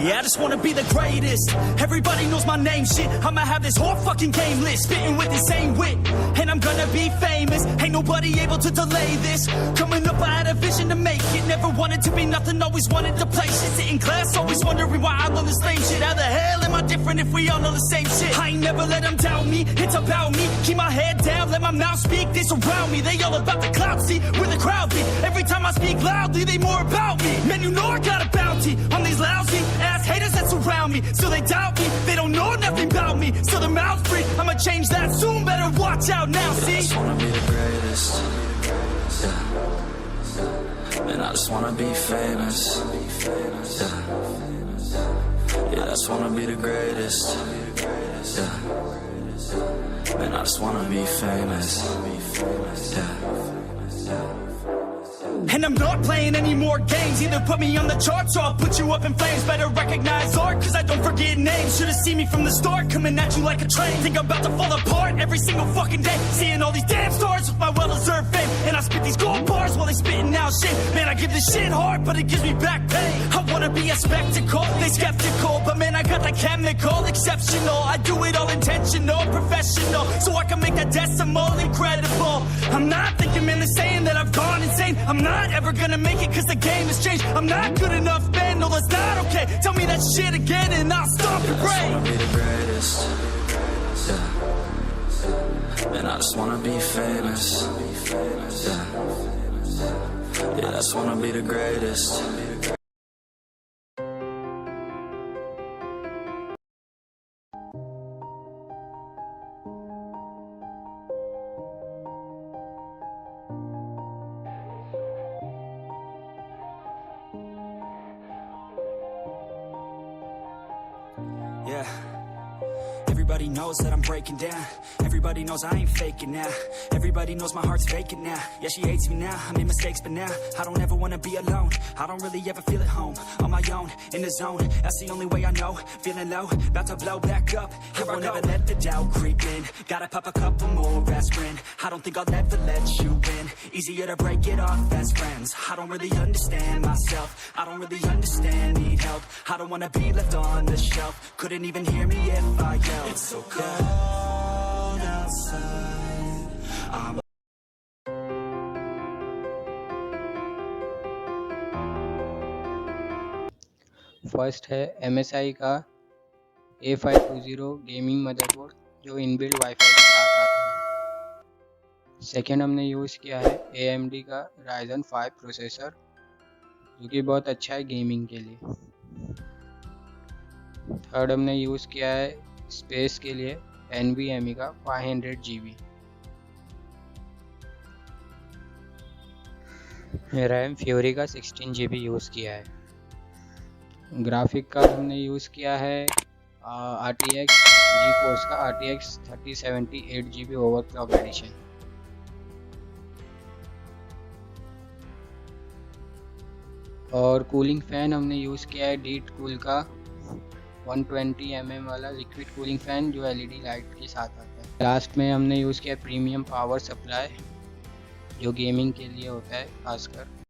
Yeah, I just wanna be the greatest. Everybody knows my name, shit. I'ma have this whole fucking game list, spitting with the same wit, and I'm gonna be famous. Ain't nobody able to delay this. Coming up, I had a vision to make it. Never wanted to be nothing, always wanted to play shit. Sit in class, always wondering why I love the same shit. How the hell am I different if we all know the same shit? I ain't never let them doubt me, it's about me. Keep my head down, let my mouth speak. They surround me, they all about the clout, see where the crowd be. Every time I speak loudly, they more about me. Man, you know I got a bounty on these lousy ass haters that surround me. So they doubt me, they don't know nothing about me. So their mouth's free, I'ma change that soon. Better watch out now, see? I just wanna be the greatest. Yeah. And I just wanna be famous. Yeah. Yeah, I just wanna be the greatest. Yeah. And I just wanna be famous. Yeah. And I'm not playing any more games. Either put me on the charts or I'll put you up in flames. Better recognize art, cause I don't forget names. Should've seen me from the start, coming at you like a train. Think I'm about to fall apart every single fucking day. Seeing all these damn stars with my well-deserved fame. And I spit these gold bars while they spitting out shit. Man, I give this shit hard, but it gives me back pain. I wanna be a spectacle, they skeptical. But man, I got the chemical, exceptional. I do it all intentional, professional. So I can make that decimal incredible. I'm not thinking, man, they're saying that I've gone insane. I'm not ever gonna make it cause the game has changed. I'm not good enough, man, no that's not okay. Tell me that shit again and I'll stop your brain. I just wanna be the greatest. Yeah. And I just wanna be famous. Yeah. Yeah, I just wanna be the greatest. Yeah. Everybody knows that I'm breaking down. Everybody knows I ain't faking now. Everybody knows my heart's vacant now. Yeah, she hates me now, I made mistakes, but now I don't ever wanna be alone. I don't really ever feel at home. On my own, in the zone, that's the only way I know. Feeling low, about to blow back up. I won't ever let the doubt creep in. Gotta pop a couple more aspirin. I don't think I'll ever let you in. Easier to break it off as friends. I don't really understand myself. I don't really understand, need help. I don't wanna be left on the shelf. Couldn't even hear me if I yelled. It's so cold outside. First है MSI का A520 gaming motherboard जो inbuilt wifi के साथ आता है। Second हमने use किया है AMD का Ryzen 5 प्रोसेसर जो कि बहुत अच्छा है गेमिंग के लिए। थर्ड हमने यूज़ किया है स्पेस के लिए NVMe का 500 GB। रैम फ्यूरी का 16 GB यूज़ किया है। ग्राफिक कार्ड हमने यूज़ किया है RTX Geforce का RTX 3070 8GB ओवरक्लॉक एडिशन। और कूलिंग फ़ैन हमने यूज़ किया है डीट कूल का 120 mm वाला लिक्विड कूलिंग फ़ैन जो LED लाइट के साथ आता है। लास्ट में हमने यूज़ किया प्रीमियम पावर सप्लाई जो गेमिंग के लिए होता है खासकर।